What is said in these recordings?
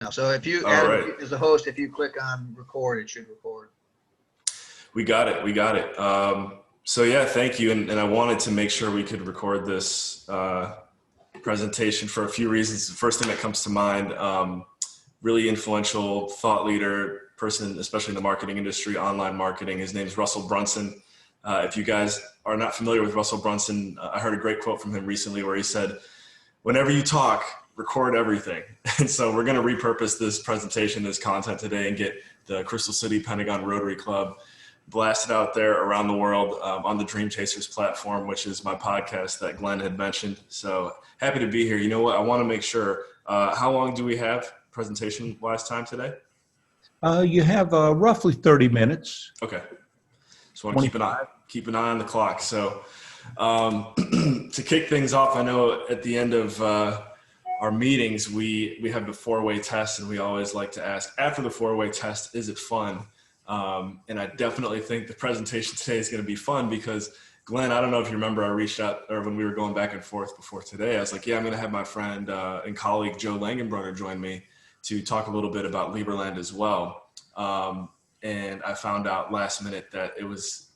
So if you, All right. as a host, if you click on record, it should record. We got it. We got it. So yeah, thank you. And I wanted to make sure we could record this presentation for a few reasons. The first thing that comes to mind, really influential thought leader, person, especially in the marketing industry, online marketing. His name is Russell Brunson. If you guys are not familiar with Russell Brunson, I heard a great quote from him recently where he said, "Whenever you talk, record everything." And so we're going to repurpose this presentation, this content today, and get the Crystal City Pentagon Rotary Club blasted out there around the world on the Dream Chasers platform, which is my podcast that Glenn had mentioned. So happy to be here. You know what? I want to make sure, how long do we have presentation last time today? You have roughly 30 minutes. Okay. Just want to keep an eye on the clock. So to kick things off, I know at the end of our meetings, we have the four-way test, and we always like to ask, after the four-way test, is it fun? And I definitely think the presentation today is going to be fun because, Glenn, I don't know if you remember, I reached out, or when we were going back and forth before today, I was like, yeah, I'm going to have my friend and colleague Joe Langenbrunner join me to talk a little bit about Liberland as well. And I found out last minute that it was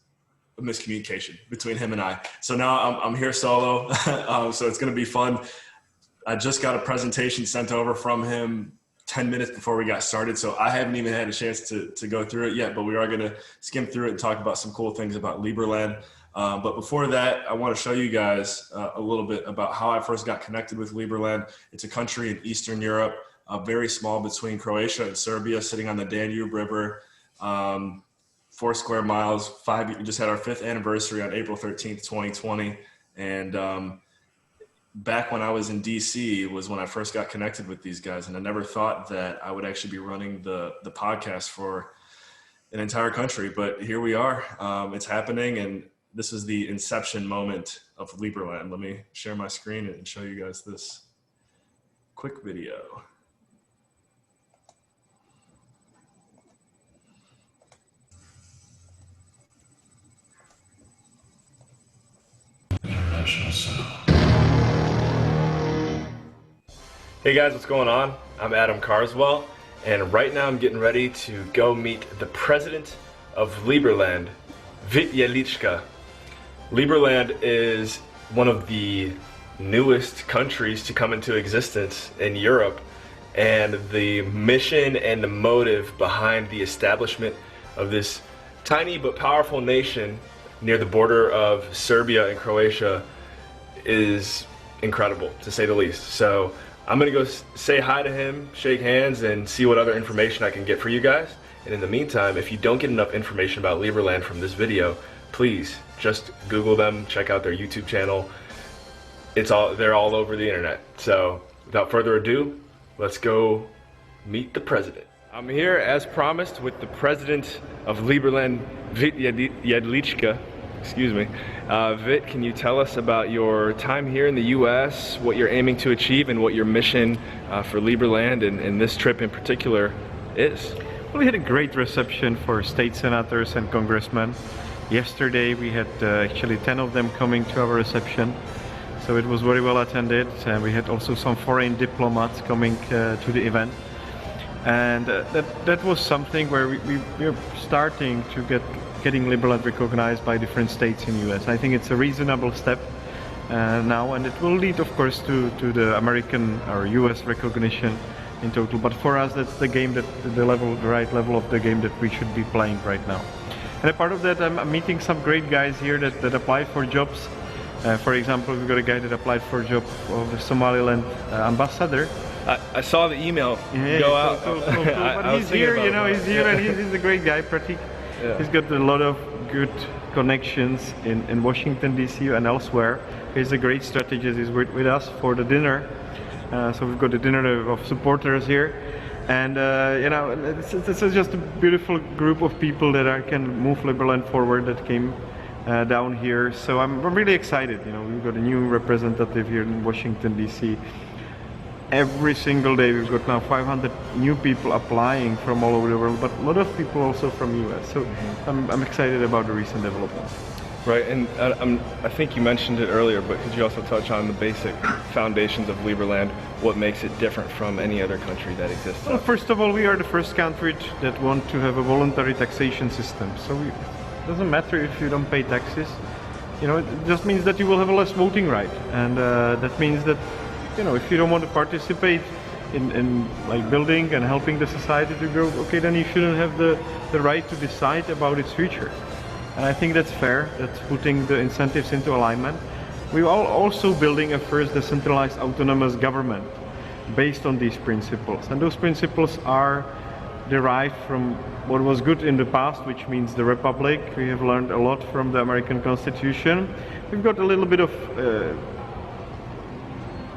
a miscommunication between him and I. So now I'm here solo, so it's going to be fun. I just got a presentation sent over from him 10 minutes before we got started, so I haven't even had a chance to go through it yet, but we are going to skim through it and talk about some cool things about Liberland. But before that, I want to show you guys a little bit about how I first got connected with Liberland. It's a country in Eastern Europe, very small, between Croatia and Serbia, sitting on the Danube River, 4 square miles. We just had our 5th anniversary on April 13th, 2020. And back when I was in DC was when I first got connected with these guys. And I never thought that I would actually be running the podcast for an entire country, but here we are. It's happening. And this is the inception moment of Liberland. Let me share my screen and show you guys this quick video. Hey guys, what's going on? I'm Adam Carswell, and right now I'm getting ready to go meet the president of Liberland, Vit. Liberland is one of the newest countries to come into existence in Europe, and the mission and the motive behind the establishment of this tiny but powerful nation near the border of Serbia and Croatia is incredible, to say the least. So I'm gonna go say hi to him, shake hands, and see what other information I can get for you guys. And in the meantime, if you don't get enough information about Liberland from this video, please just Google them, check out their YouTube channel. They're all over the internet. So without further ado, let's go meet the president. I'm here as promised with the president of Liberland, Vit. Excuse me. Vit, can you tell us about your time here in the U.S., what you're aiming to achieve, and what your mission for Liberland and this trip in particular is? Well, we had a great reception for state senators and congressmen. Yesterday we had actually 10 of them coming to our reception, so it was very well attended. We had also some foreign diplomats coming to the event, and that was something where we're starting to getting Liberland recognized by different states in the US. I think it's a reasonable step now, and it will lead, of course, to the American or US recognition in total. But for us, that's the game, the right level of the game that we should be playing right now. And a part of that, I'm meeting some great guys here that apply for jobs. For example, we've got a guy that applied for a job of the Somaliland ambassador. I saw the email go out. Cool. But he's here, he's here, and he's a great guy, Pratik. Yeah. He's got a lot of good connections in Washington, D.C. and elsewhere. He's a great strategist. He's with us for the dinner. So we've got a dinner of supporters here. And, this is just a beautiful group of people that can move Liberland forward that came down here. So I'm really excited. We've got a new representative here in Washington, D.C. Every single day we've got now 500 new people applying from all over the world, but a lot of people also from US. So I'm excited about the recent developments. Right, and I think you mentioned it earlier, but could you also touch on the basic foundations of Liberland? What makes it different from any other country that exists? Well, first of all, we are the first country that want to have a voluntary taxation system. So it doesn't matter if you don't pay taxes. You know, it just means that you will have a less voting right, and that means that, you know, if you don't want to participate in like building and helping the society to grow, okay, then you shouldn't have the right to decide about its future. And I think that's fair. That's putting the incentives into alignment. We are also building a first decentralized autonomous government based on these principles. And those principles are derived from what was good in the past, which means the Republic. We have learned a lot from the American Constitution. We've got a little bit of,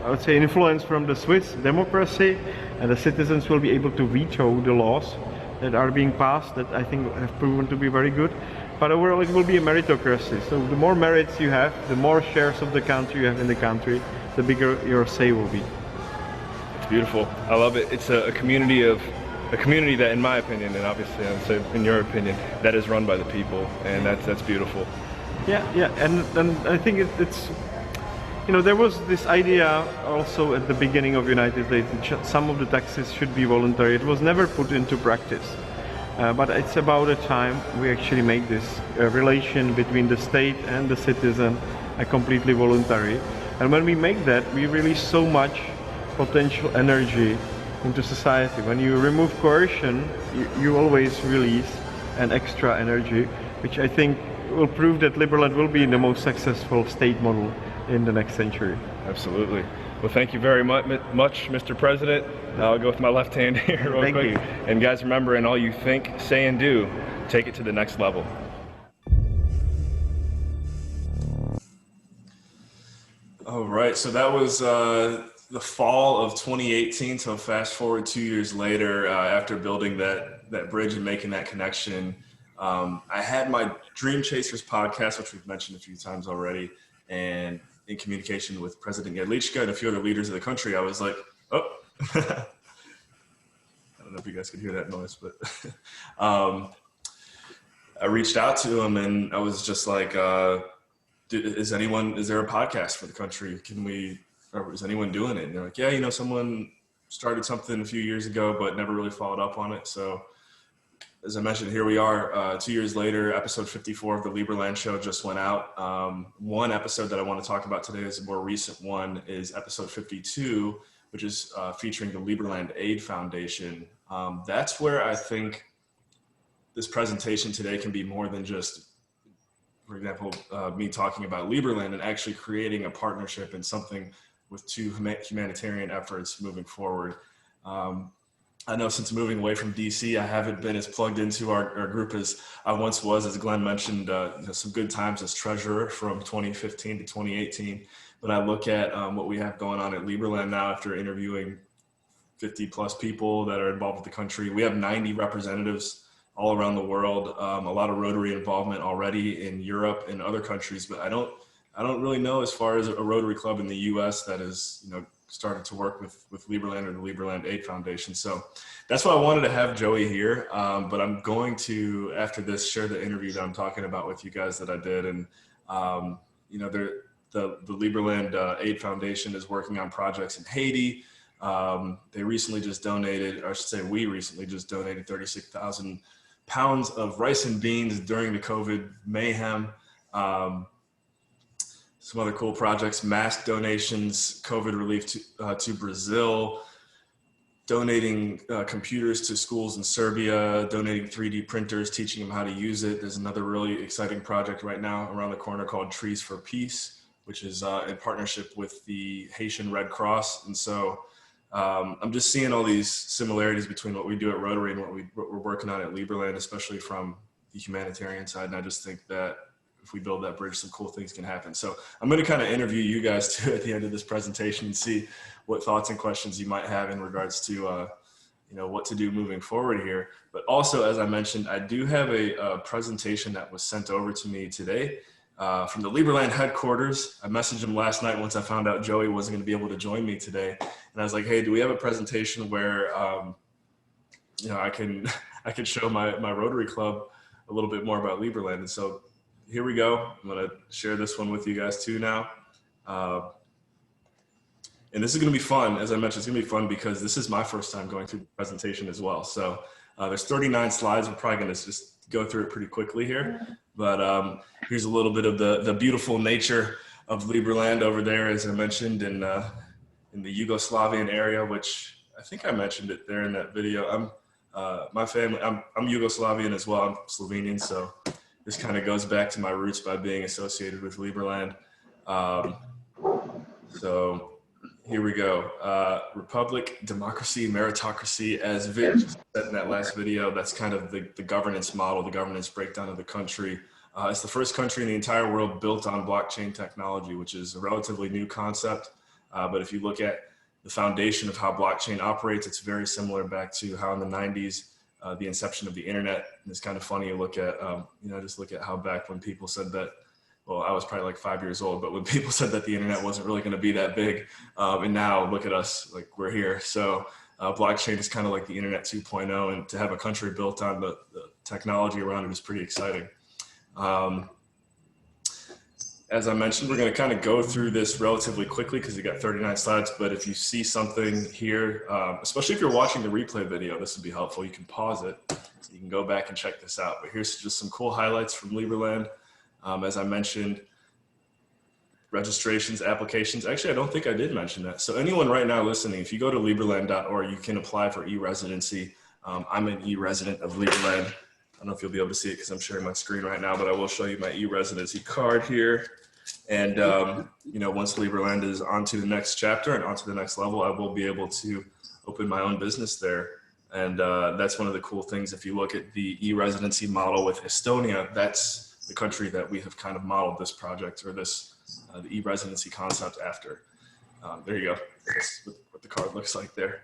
I would say, influence from the Swiss democracy, and the citizens will be able to veto the laws that are being passed that I think have proven to be very good. But overall it will be a meritocracy. So the more merits you have, the more shares of the country you have in the country, the bigger your say will be. It's beautiful. I love it. It's a community that, in my opinion, and obviously I would say in your opinion, that is run by the people, and that's beautiful. Yeah, and I think it's, you know, there was this idea also at the beginning of United States that some of the taxes should be voluntary. It was never put into practice. But it's about a time we actually make this relation between the state and the citizen completely voluntary. And when we make that, we release so much potential energy into society. When you remove coercion, you always release an extra energy, which I think will prove that Liberland will be the most successful state model in the next century. Absolutely. Well, thank you very much, Mr. President. I'll go with my left hand here real quick. Thank you. And guys, remember, in all you think, say, and do, take it to the next level. All right, so that was the fall of 2018. So fast forward 2 years later, after building that bridge and making that connection, I had my Dream Chasers podcast, which we've mentioned a few times already, and in communication with President Jedlička and a few other leaders of the country, I was like, oh, I don't know if you guys could hear that noise, but I reached out to him and I was just like, is there a podcast for the country? Is anyone doing it? And they're like, yeah, you know, someone started something a few years ago, but never really followed up on it. So as I mentioned, here we are 2 years later. Episode 54 of the Liberland show just went out. One episode that I want to talk about today is a more recent one, is episode 52, which is featuring the Liberland Aid Foundation. That's where I think this presentation today can be more than just, for example, me talking about Liberland and actually creating a partnership and something with two humanitarian efforts moving forward. I know since moving away from DC, I haven't been as plugged into our group as I once was. As Glenn mentioned, some good times as treasurer from 2015 to 2018. But I look at what we have going on at Liberland now after interviewing 50 plus people that are involved with the country. We have 90 representatives all around the world, a lot of Rotary involvement already in Europe and other countries, but I don't really know as far as a Rotary Club in the US that is, you know, started to work with Liberland or the Liberland Aid Foundation. So that's why I wanted to have Joey here. But I'm going to, after this, share the interview that I'm talking about with you guys that I did. And, you know, the Liberland Aid Foundation is working on projects in Haiti. They recently just donated, or I should say we recently just donated 36,000 pounds of rice and beans during the COVID mayhem. Some other cool projects, mask donations, COVID relief to Brazil, donating computers to schools in Serbia, donating 3D printers, teaching them how to use it. There's another really exciting project right now around the corner called Trees for Peace, which is in partnership with the Haitian Red Cross. And so I'm just seeing all these similarities between what we do at Rotary and what we're working on at Liberland, especially from the humanitarian side. And I just think that if we build that bridge, some cool things can happen. So I'm going to kind of interview you guys too at the end of this presentation and see what thoughts and questions you might have in regards to, you know, what to do moving forward here. But also, as I mentioned, I do have a presentation that was sent over to me today from the Liberland headquarters. I messaged him last night once I found out Joey wasn't going to be able to join me today. And I was like, hey, do we have a presentation where, you know, I can show my Rotary Club a little bit more about Liberland? And so here we go. I'm gonna share this one with you guys too now. And this is gonna be fun. As I mentioned, it's gonna be fun because this is my first time going through the presentation as well. So there's 39 slides. We're probably gonna just go through it pretty quickly here. But here's a little bit of the beautiful nature of Liberland over there, as I mentioned, in the Yugoslavian area, which I think I mentioned it there in that video. My family, I'm Yugoslavian as well. I'm Slovenian, so this kind of goes back to my roots by being associated with Liberland. So here we go. Republic, democracy, meritocracy, as Vic said in that last video, that's kind of the governance model, the governance breakdown of the country. It's the first country in the entire world built on blockchain technology, which is a relatively new concept. But if you look at the foundation of how blockchain operates, it's very similar back to how in the 90s, the inception of the internet. And it's kind of funny to look at, just look at how back when people said that, well, I was probably like 5 years old, but when people said that the internet wasn't really going to be that big, and now look at us, like we're here. So blockchain is kind of like the internet 2.0, and to have a country built on the technology around it is pretty exciting. As I mentioned, we're going to kind of go through this relatively quickly because we got 39 slides, but if you see something here, especially if you're watching the replay video, this would be helpful. You can pause it so you can go back and check this out. But here's just some cool highlights from Liberland. As I mentioned, registrations, applications. Actually, I don't think I did mention that. So anyone right now listening, if you go to Liberland.org, you can apply for e-residency. I'm an e-resident of Liberland. I don't know if you'll be able to see it because I'm sharing my screen right now, but I will show you my e-residency card here. And, once Liberland is onto the next chapter and onto the next level, I will be able to open my own business there. And that's one of the cool things. If you look at the e-residency model with Estonia, that's the country that we have kind of modeled this project or this the e-residency concept after. There you go. That's what the card looks like there.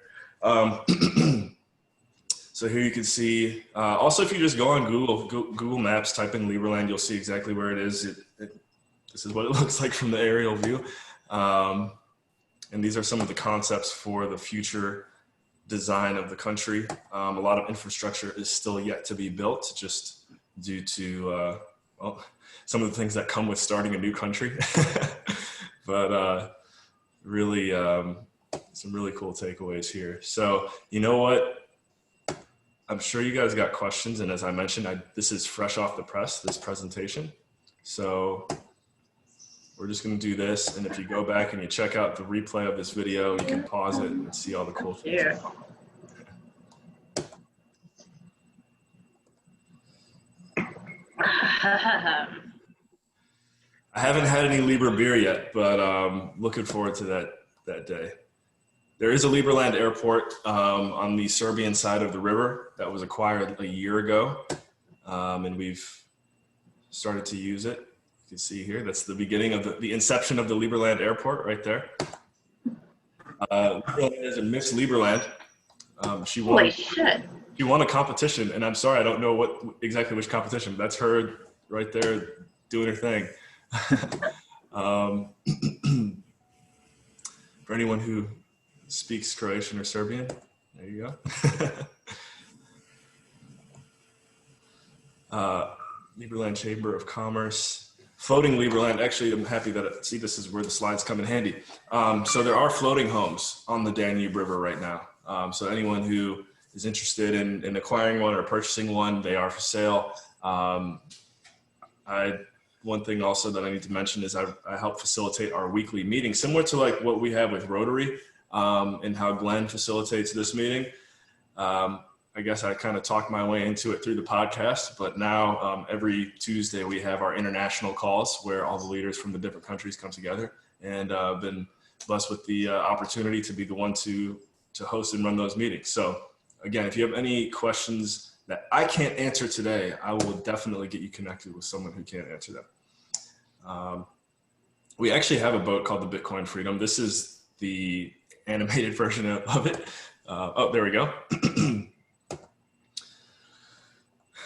So here you can see, also if you just go on Google Maps, type in Liberland, you'll see exactly where it is. This is what it looks like from the aerial view. And these are some of the concepts for the future design of the country. A lot of infrastructure is still yet to be built just due to, some of the things that come with starting a new country. But really, some really cool takeaways here. So you know what? I'm sure you guys got questions. And as I mentioned, this is fresh off the press, this presentation. So we're just going to do this. And if you go back and you check out the replay of this video, you can pause it and see all the cool things. Yeah. I haven't had any Liber beer yet, but looking forward to that day. There is a Liberland airport on the Serbian side of the river that was acquired a year ago, and we've started to use it. You can see here, that's the beginning of the inception of the Liberland airport right there. Liberland is a Miss Liberland. She Holy shit. She won a competition, and I'm sorry, I don't know exactly which competition, but that's her right there doing her thing. For anyone who speaks Croatian or Serbian, there you go. Liberland Chamber of Commerce, floating Liberland. Actually, I'm happy that, see, this is where the slides come in handy. So there are floating homes on the Danube River right now. So anyone who is interested in acquiring one or purchasing one, they are for sale. One thing also that I need to mention is I help facilitate our weekly meeting, similar to like what we have with Rotary, and how Glenn facilitates this meeting. I guess I kind of talked my way into it through the podcast, but now every Tuesday we have our international calls where all the leaders from the different countries come together, and I've been blessed with the opportunity to be the one to host and run those meetings. So again, if you have any questions that I can't answer today, I will definitely get you connected with someone who can answer them. We actually have a boat called the Bitcoin Freedom. This is the animated version of it. Oh, there we go.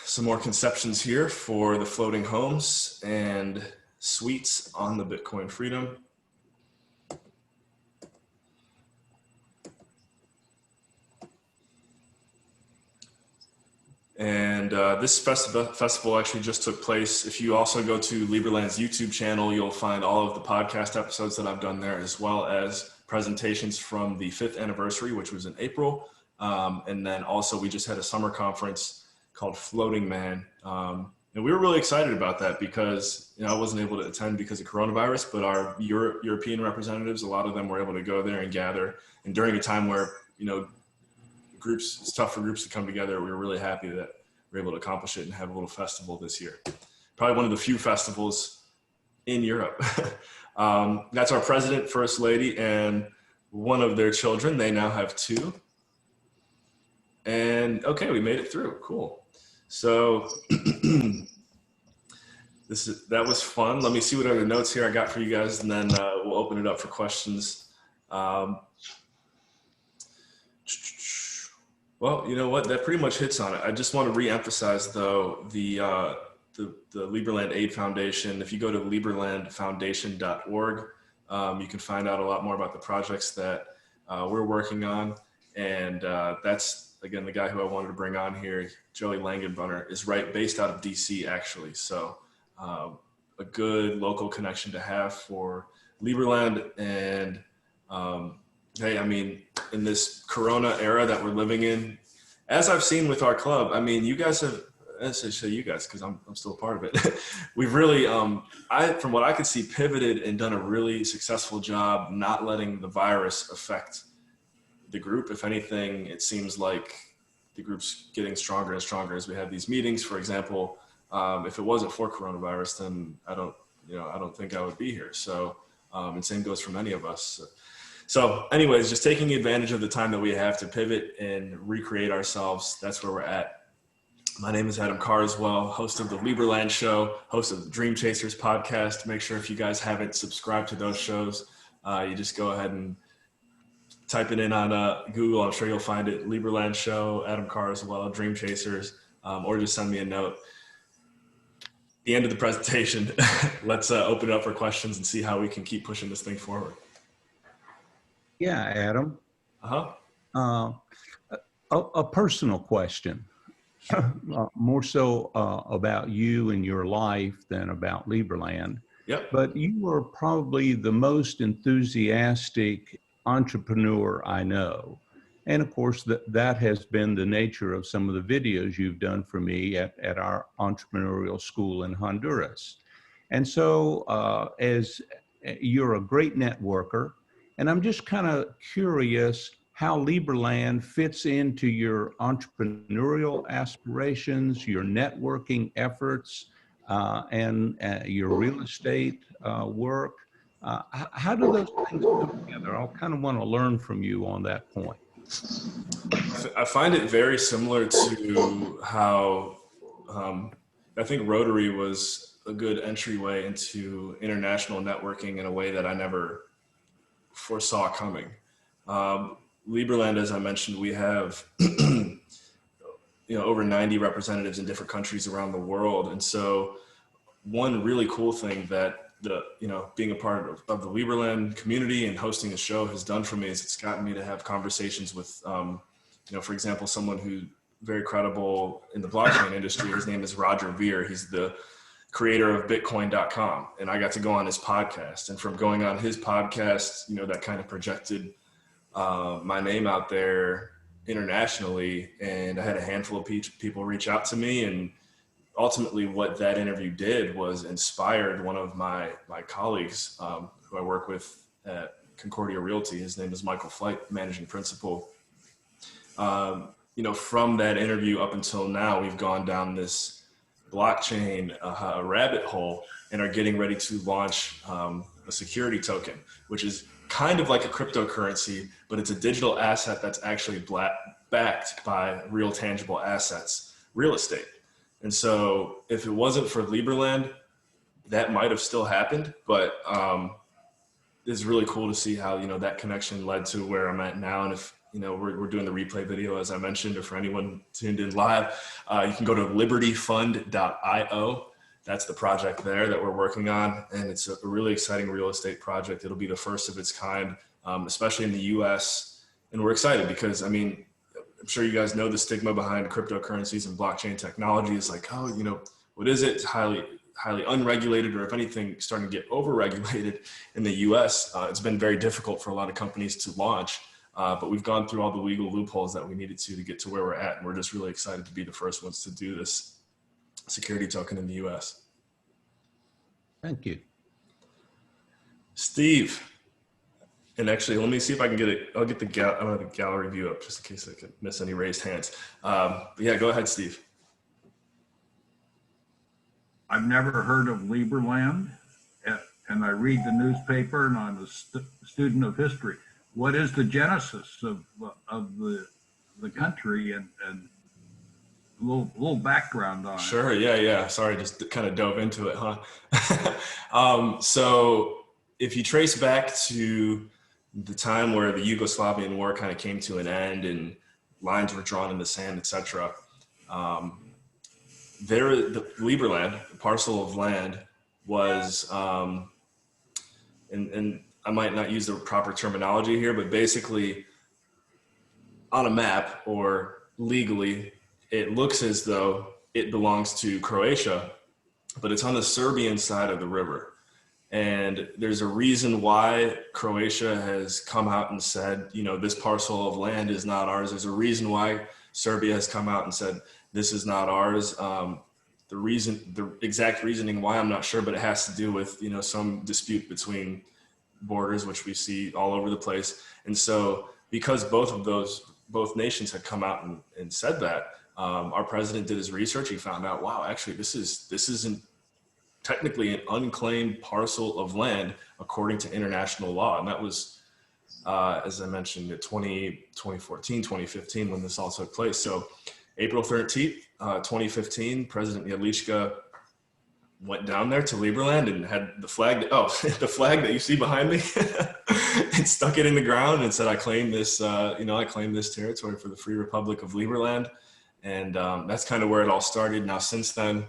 Some more conceptions here for the floating homes and suites on the Bitcoin Freedom. And And this festival actually just took place. If you also go to Liberland's YouTube channel, you'll find all of the podcast episodes that I've done there, as well as presentations from the 5th anniversary, which was in April. And then also we just had a summer conference called Floating Man. And we were really excited about that because, I wasn't able to attend because of coronavirus, but our European representatives, a lot of them were able to go there and gather. And during a time where, it's tough for groups to come together, we were really happy that we were able to accomplish it and have a little festival this year. Probably one of the few festivals in Europe. That's our president, first lady, and one of their children. They now have 2. And okay, we made it through. Cool. So that was fun. Let me see what other notes here I got for you guys, and then we'll open it up for questions. Well, you know what? That pretty much hits on it. I just want to reemphasize, though, the Liberland Aid Foundation. If you go to liberlandfoundation.org, you can find out a lot more about the projects that we're working on. And that's, again, the guy who I wanted to bring on here, Joey Langenbrunner, is based out of DC, actually. So a good local connection to have for Liberland. And hey, in this Corona era that we're living in, as I've seen with our club, you guys have, I say you guys because I'm still a part of it. We've really, from what I could see, pivoted and done a really successful job not letting the virus affect the group. If anything, it seems like the group's getting stronger and stronger as we have these meetings. For example, if it wasn't for coronavirus, then I don't think I would be here. So, and same goes for many of us. So anyways, just taking advantage of the time that we have to pivot and recreate ourselves. That's where we're at. My name is Adam Carswell, host of the Liberland Show, host of the Dream Chasers podcast. Make sure if you guys haven't subscribed to those shows, you just go ahead and type it in on Google. I'm sure you'll find it. Liberland Show, Adam Carswell, Dream Chasers, or just send me a note. The end of the presentation, let's open it up for questions and see how we can keep pushing this thing forward. Yeah, Adam. Uh-huh. A personal question, more so about you and your life than about Liberland. Yep. But you were probably the most enthusiastic entrepreneur I know. And of course, that has been the nature of some of the videos you've done for me at our entrepreneurial school in Honduras. And so as you're a great networker, and I'm just kind of curious how Liberland fits into your entrepreneurial aspirations, your networking efforts, and your real estate work. How do those things come together? I'll kind of want to learn from you on that point. I find it very similar to how I think Rotary was a good entryway into international networking in a way that I never foresaw coming. Liberland, as I mentioned, we have over 90 representatives in different countries around the world. And so one really cool thing that being a part of the Liberland community and hosting a show has done for me is it's gotten me to have conversations with, for example, someone who's very credible in the blockchain industry. His name is Roger Ver. He's the creator of Bitcoin.com. And I got to go on his podcast. And from going on his podcast, that kind of projected my name out there internationally. And I had a handful of people reach out to me. And ultimately what that interview did was inspired one of my colleagues who I work with at Concordia Realty. His name is Michael Flight, managing principal. From that interview up until now, we've gone down this blockchain rabbit hole and are getting ready to launch a security token, which is kind of like a cryptocurrency, but it's a digital asset that's actually backed by real tangible assets, real estate. And so if it wasn't for Liberland, that might have still happened, but it's really cool to see how, that connection led to where I'm at now. And if, we're doing the replay video, as I mentioned, or for anyone tuned in live, you can go to libertyfund.io. That's the project there that we're working on. And it's a really exciting real estate project. It'll be the first of its kind, especially in the US. And we're excited because, I'm sure you guys know the stigma behind cryptocurrencies and blockchain technology is like, oh, you know, what is it? It's highly unregulated, or if anything, starting to get overregulated in the US. It's been very difficult for a lot of companies to launch, but we've gone through all the legal loopholes that we needed to get to where we're at. And we're just really excited to be the first ones to do this security token in the US. Thank you. Steve, and actually, let me see if I can get it. I'll get the gallery view up just in case I could miss any raised hands. But yeah, go ahead, Steve. I've never heard of Liberland, and I read the newspaper, and I'm a student of history. What is the genesis of the country, and a little background on it? Sure. Yeah. Sorry, just kind of dove into it, huh? So if you trace back to the time where the Yugoslavian war kind of came to an end and lines were drawn in the sand, etc. The Liberland, the parcel of land, was, and I might not use the proper terminology here, but basically on a map or legally, it looks as though it belongs to Croatia, but it's on the Serbian side of the river. And there's a reason why Croatia has come out and said, you know, this parcel of land is not ours. There's a reason why Serbia has come out and said, this is not ours. The exact reasoning why, I'm not sure, but it has to do with, you know, some dispute between borders, which we see all over the place. And so because both nations had come out and said that, our president did his research. He found out, wow, actually, this isn't technically an unclaimed parcel of land according to international law. And that was, as I mentioned, 2014, 2015, when this all took place. So April 13th, 2015, President Jedlička went down there to Liberland and had the flag, the flag that you see behind me, and stuck it in the ground and said, I claim this, I claim this territory for the Free Republic of Liberland. And that's kind of where it all started. Now, since then,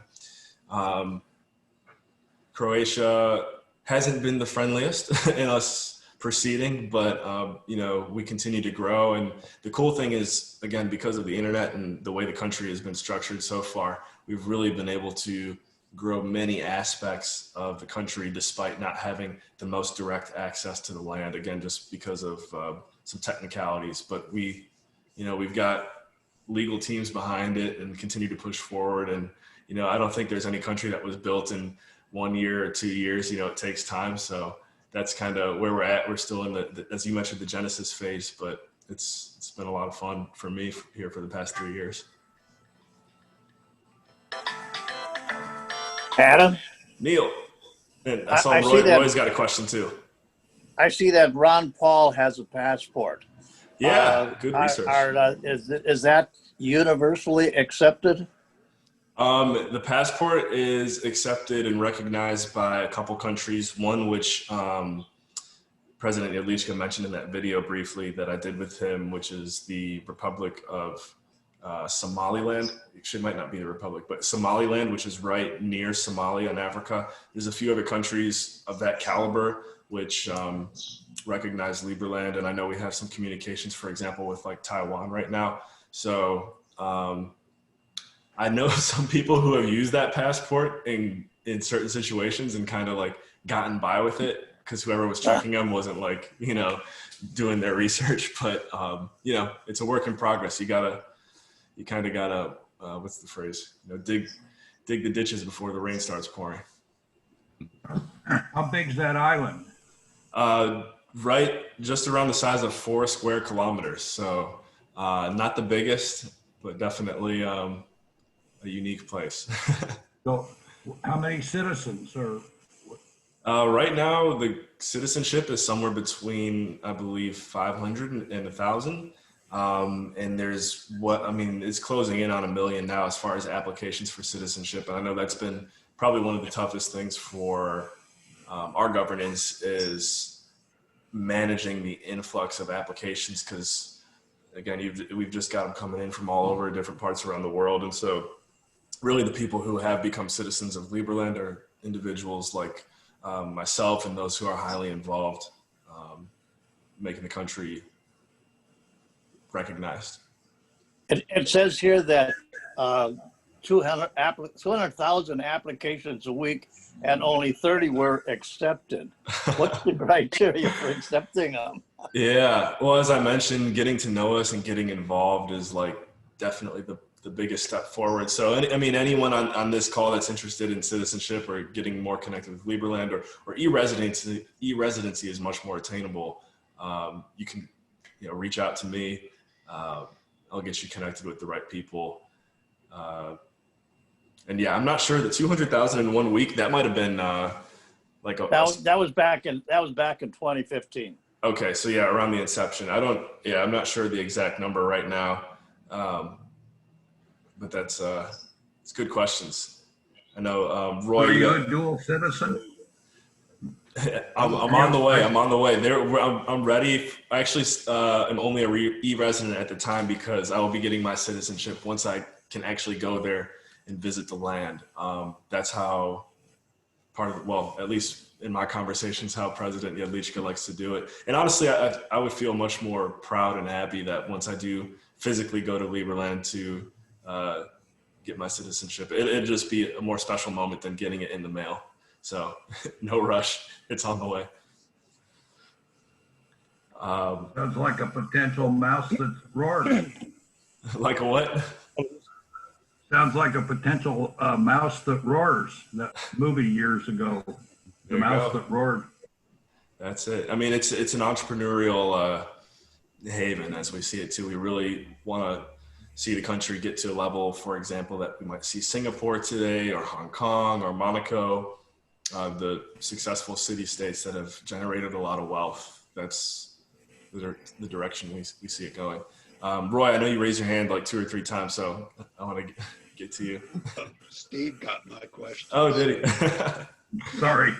Croatia hasn't been the friendliest in us proceeding, but we continue to grow. And the cool thing is, again, because of the internet and the way the country has been structured so far, we've really been able to grow many aspects of the country despite not having the most direct access to the land, again, just because of some technicalities. But we've got legal teams behind it and continue to push forward. And I don't think there's any country that was built in 1 year or 2 years. It takes time. So that's kind of where we're at. We're still in the, as you mentioned, the Genesis phase, but it's been a lot of fun for me here for the past 3 years. Adam? Neil. And I saw Roy's got a question too. I see that Ron Paul has a passport. Yeah, good research. Is that universally accepted? The passport is accepted and recognized by a couple countries. One which President Jedlička mentioned in that video briefly that I did with him, which is the Republic of Somaliland. It might not be the Republic, but Somaliland, which is right near Somalia in Africa. There's a few other countries of that caliber which recognize Liberland, and I know we have some communications, for example, with like Taiwan right now. So I know some people who have used that passport in certain situations and kind of like gotten by with it because whoever was checking them wasn't like, doing their research. But, it's a work in progress. You kind of gotta, what's the phrase? Dig the ditches before the rain starts pouring. How big's that island? Right, just around the size of 4 square kilometers. So not the biggest, but definitely a unique place. So how many citizens are? Right now, the citizenship is somewhere between, I believe, 500 and 1,000. And there's it's closing in on 1 million now as far as applications for citizenship. And I know that's been probably one of the toughest things for our governance is managing the influx of applications because, again, we've just got them coming in from all over different parts around the world. And so really the people who have become citizens of Liberland are individuals like myself and those who are highly involved, making the country recognized. It says here that 200,000 applications a week and only 30 were accepted. What's the criteria for accepting them? Yeah, well, as I mentioned, getting to know us and getting involved is like definitely the biggest step forward. So, I mean, anyone on this call that's interested in citizenship or getting more connected with Liberland or e-residency is much more attainable. You can, reach out to me. I'll get you connected with the right people. And yeah, I'm not sure the 200,000 in 1 week, that might've been like that was back in 2015. Okay, so yeah, around the inception. I'm not sure the exact number right now. But it's good questions. I know, Roy. Are you a dual citizen? I'm on the way. I'm on the way. I'm ready. I actually am only a e-resident at the time because I will be getting my citizenship once I can actually go there and visit the land. That's how at least in my conversations, how President Jedlička likes to do it. And honestly, I would feel much more proud and happy that once I do physically go to Liberland to get my citizenship, it'd just be a more special moment than getting it in the mail. So no rush, it's on the way. Sounds like a potential mouse that roars. Like a what? Sounds like a potential mouse that roars. That movie years ago, The Mouse That Roared. That's it. I mean, it's an entrepreneurial haven as we see it too. We really want to see the country get to a level, for example, that we might see Singapore today or Hong Kong or Monaco, the successful city-states that have generated a lot of wealth. That's the direction we see it going. Roy, I know you raised your hand like 2 or 3 times, so I want to get to you. Steve got my question. Oh, did he? Sorry.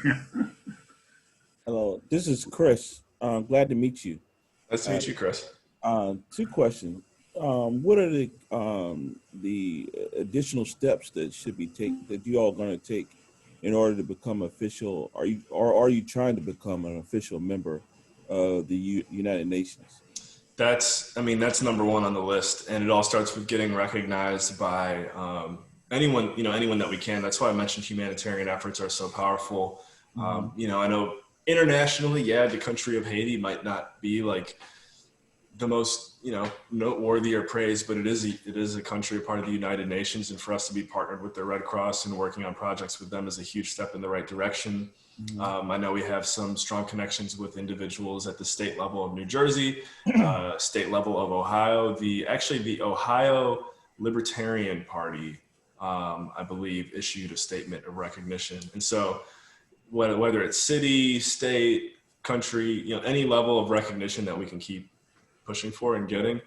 Hello, this is Chris. Glad to meet you. Nice to meet you, Chris. 2 questions. What are the additional steps that you all going to take in order to become official? Are you trying to become an official member of the United Nations? That's number 1 on the list, and it all starts with getting recognized by anyone that we can. That's why I mentioned humanitarian efforts are so powerful. I know internationally, the country of Haiti might not be like the most noteworthy or praised, but it is a country, a part of the United Nations, and for us to be partnered with the Red Cross and working on projects with them is a huge step in the right direction. I know we have some strong connections with individuals at the state level of New Jersey, state level of Ohio. The Ohio Libertarian Party, I believe, issued a statement of recognition. And so whether it's city, state, country, any level of recognition that we can keep pushing for and getting,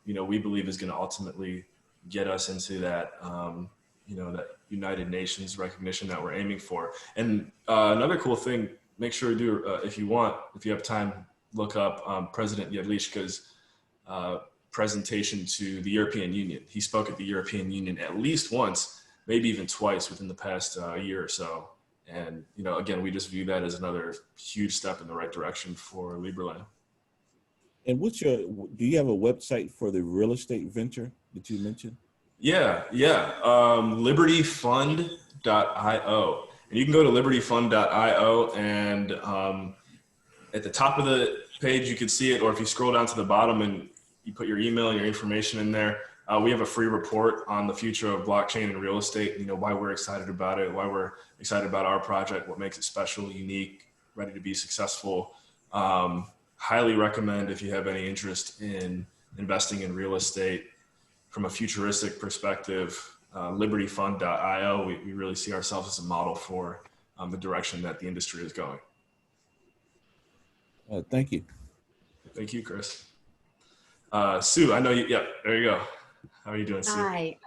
we believe is going to ultimately get us into that, that United Nations recognition that we're aiming for. And another cool thing, make sure to do, if you have time, look up President Jedlička's presentation to the European Union. He spoke at the European Union at least once, maybe even twice within the past year or so. And, again, we just view that as another huge step in the right direction for Liberland. And do you have a website for the real estate venture that you mentioned? Yeah. libertyfund.io. And you can go to libertyfund.io, and at the top of the page, you can see it, or if you scroll down to the bottom and you put your email and your information in there, we have a free report on the future of blockchain and real estate, why we're excited about it, why we're excited about our project, what makes it special, unique, ready to be successful. Highly recommend if you have any interest in investing in real estate from a futuristic perspective, libertyfund.io. We really see ourselves as a model for the direction that the industry is going. Thank you. Thank you, Chris. Sue, I know you, there you go. How are you doing, Sue? Hi.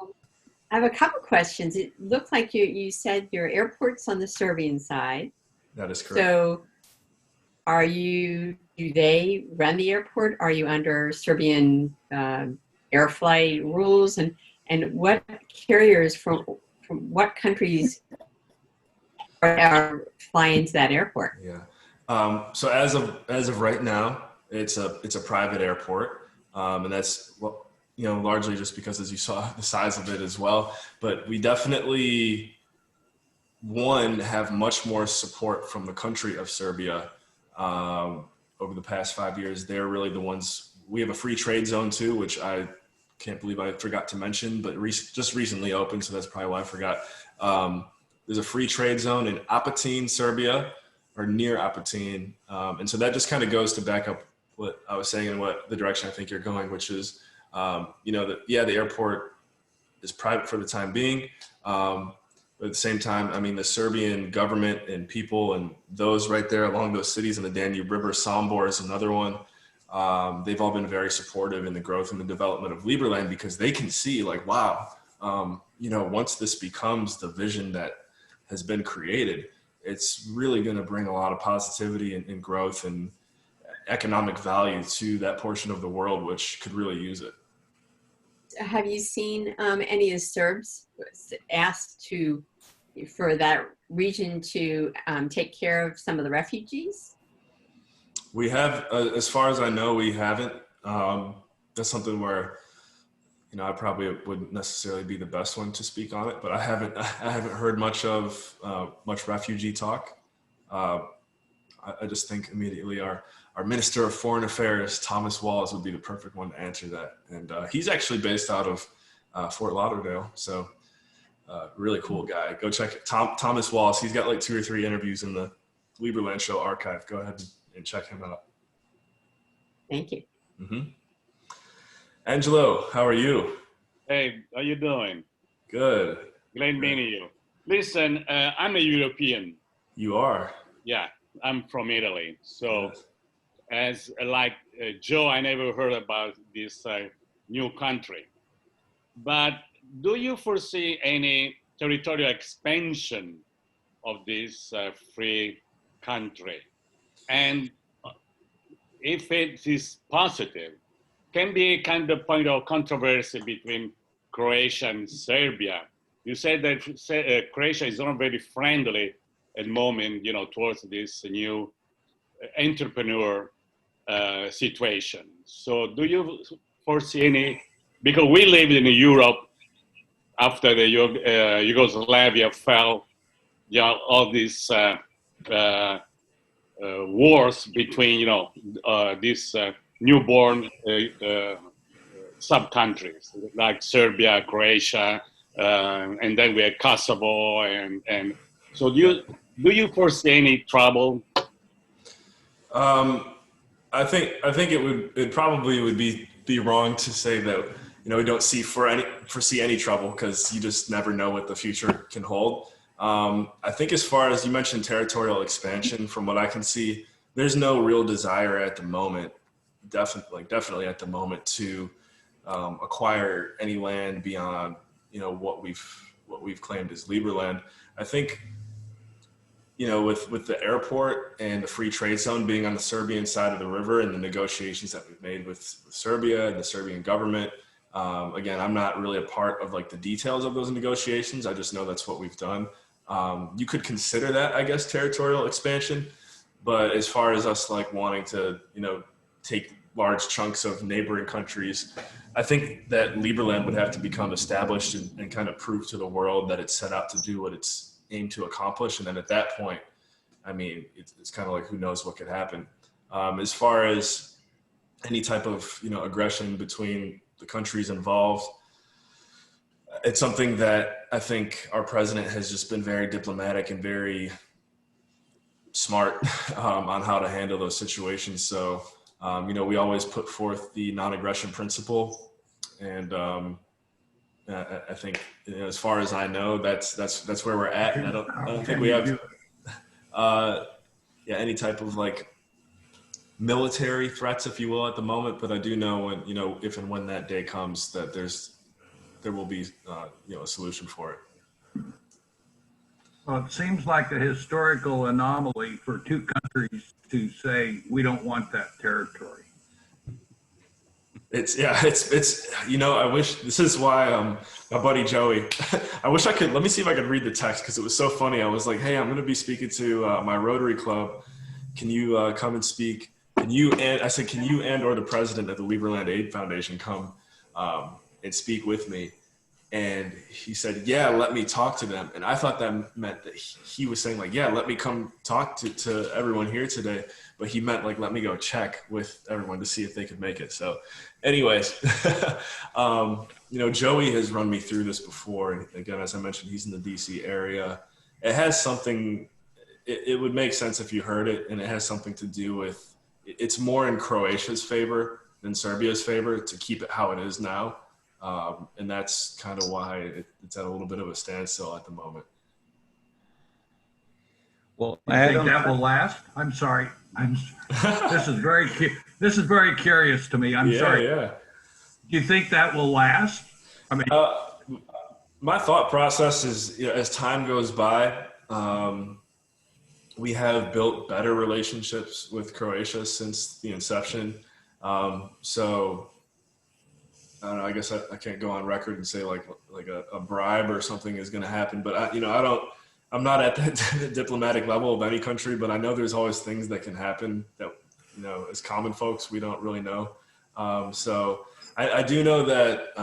I have a couple questions. It looked like you said your airport's on the Serbian side. That is correct. So do they run the airport? Are you under Serbian air flight rules? And what carriers from what countries are flying to that airport? Yeah. So as of right now, it's a private airport, and that's largely just because, as you saw, the size of it as well. But we definitely, have much more support from the country of Serbia over the past 5 years. They're really the ones. We have a free trade zone too, which I can't believe I forgot to mention, but just recently opened, so that's probably why I forgot. There's a free trade zone in Apatin, Serbia, or near Apatin. And so that just kind of goes to back up what I was saying and what the direction I think you're going, which is, the airport is private for the time being. But at the same time, I mean, the Serbian government and people and those right there along those cities in the Danube River, Sombor is another one. They've all been very supportive in the growth and the development of Liberland, because they can see like, wow, once this becomes the vision that has been created, it's really going to bring a lot of positivity and growth and economic value to that portion of the world, which could really use it. Have you seen any of the Serbs asked for that region to take care of some of the refugees? We have, as far as I know, we haven't. That's something where, I probably wouldn't necessarily be the best one to speak on it, but I haven't heard much refugee talk. I just think immediately our Minister of Foreign Affairs, Thomas Walls, would be the perfect one to answer that. And he's actually based out of Fort Lauderdale. So really cool guy. Go check it. Thomas Walls. He's got like 2 or 3 interviews in the Liberland Show archive. Go ahead and check him out. Thank you. Mm-hmm. Angelo, how are you? Hey, how you doing? Good. Glad meeting you. Listen, I'm a European. You are? Yeah, I'm from Italy. So as like Joe, I never heard about this new country. But do you foresee any territorial expansion of this free country? And if it is positive, can be a kind of point of controversy between Croatia and Serbia. You said that Croatia is not very friendly at the moment, towards this new entrepreneur situation. So do you foresee any, because we lived in Europe after the Yugoslavia fell, all these wars between, these newborn sub-countries like Serbia, Croatia, and then we had Kosovo, and so do you foresee any trouble? I think it probably would be wrong to say that we don't foresee any trouble, because you just never know what the future can hold. I think as far as you mentioned territorial expansion, from what I can see, there's no real desire at the moment. Definitely at the moment to acquire any land beyond what we've claimed as Liberland. I think with the airport and the free trade zone being on the Serbian side of the river, and the negotiations that we've made with Serbia and the Serbian government. Again, I'm not really a part of like the details of those negotiations. I just know that's what we've done. You could consider that, I guess, territorial expansion. But as far as us like wanting to, take large chunks of neighboring countries, I think that Liberland would have to become established and kind of prove to the world that it's set out to do what it's aimed to accomplish. And then at that point, I mean, it's kind of like, who knows what could happen. As far as any type of, aggression between the countries involved, it's something that I think our president has just been very diplomatic and very smart on how to handle those situations. So, we always put forth the non-aggression principle, and I think, as far as I know, that's where we're at. And I don't think we have, any type of like military threats, if you will, at the moment. But I do know when, if and when that day comes, that there will be, a solution for it. Well, it seems like a historical anomaly for 2 countries to say, we don't want that territory. It's I wish, this is why my buddy Joey, I wish I could, let me see if I could read the text, because it was so funny. I was like, hey, I'm going to be speaking to my Rotary Club. Can you come and speak? I said, can you and or the president of the Liberland Aid Foundation come and speak with me. And he said, yeah, let me talk to them. And I thought that meant that he was saying like, yeah, let me come talk to everyone here today. But he meant like, let me go check with everyone to see if they could make it. So anyways, you know, Joey has run me through this before. And again, as I mentioned, he's in the DC area. It has something, it would make sense if you heard it. And it has something to do with, it's more in Croatia's favor than Serbia's favor to keep it how it is now. And that's kind of why it's at a little bit of a standstill at the moment. Well, Do you think that will last? I'm sorry. This is very curious to me. I'm sorry. Yeah. Do you think that will last? I mean, my thought process is, you know, as time goes by, we have built better relationships with Croatia since the inception. So I don't know, I guess I can't go on record and say like a bribe or something is going to happen, but I'm not at that diplomatic level of any country, but I know there's always things that can happen that, you know, as common folks, we don't really know. So I do know that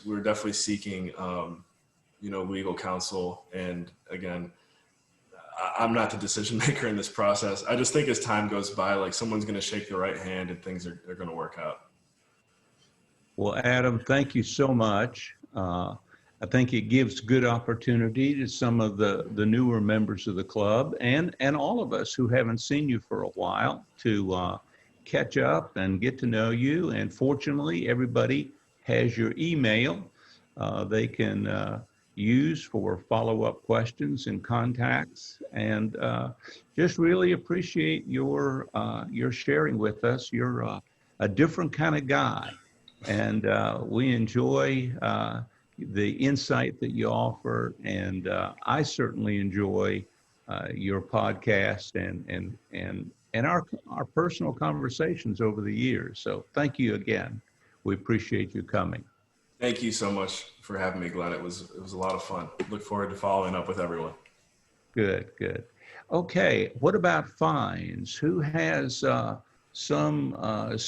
we're definitely seeking, you know, legal counsel. And again, I'm not the decision maker in this process. I just think as time goes by, like someone's going to shake the right hand and things are going to work out. Well, Adam, thank you so much. I think it gives good opportunity to some of the newer members of the club and all of us who haven't seen you for a while to catch up and get to know you. And fortunately, everybody has your email they can use for follow-up questions and contacts. And just really appreciate your sharing with us. You're a different kind of guy. And we enjoy the insight that you offer, and I certainly enjoy your podcast and our personal conversations over the years. So thank you again. We appreciate you coming. Thank you so much for having me, Glenn. It was a lot of fun. Look forward to following up with everyone. Good. Okay, what about fines? Who has some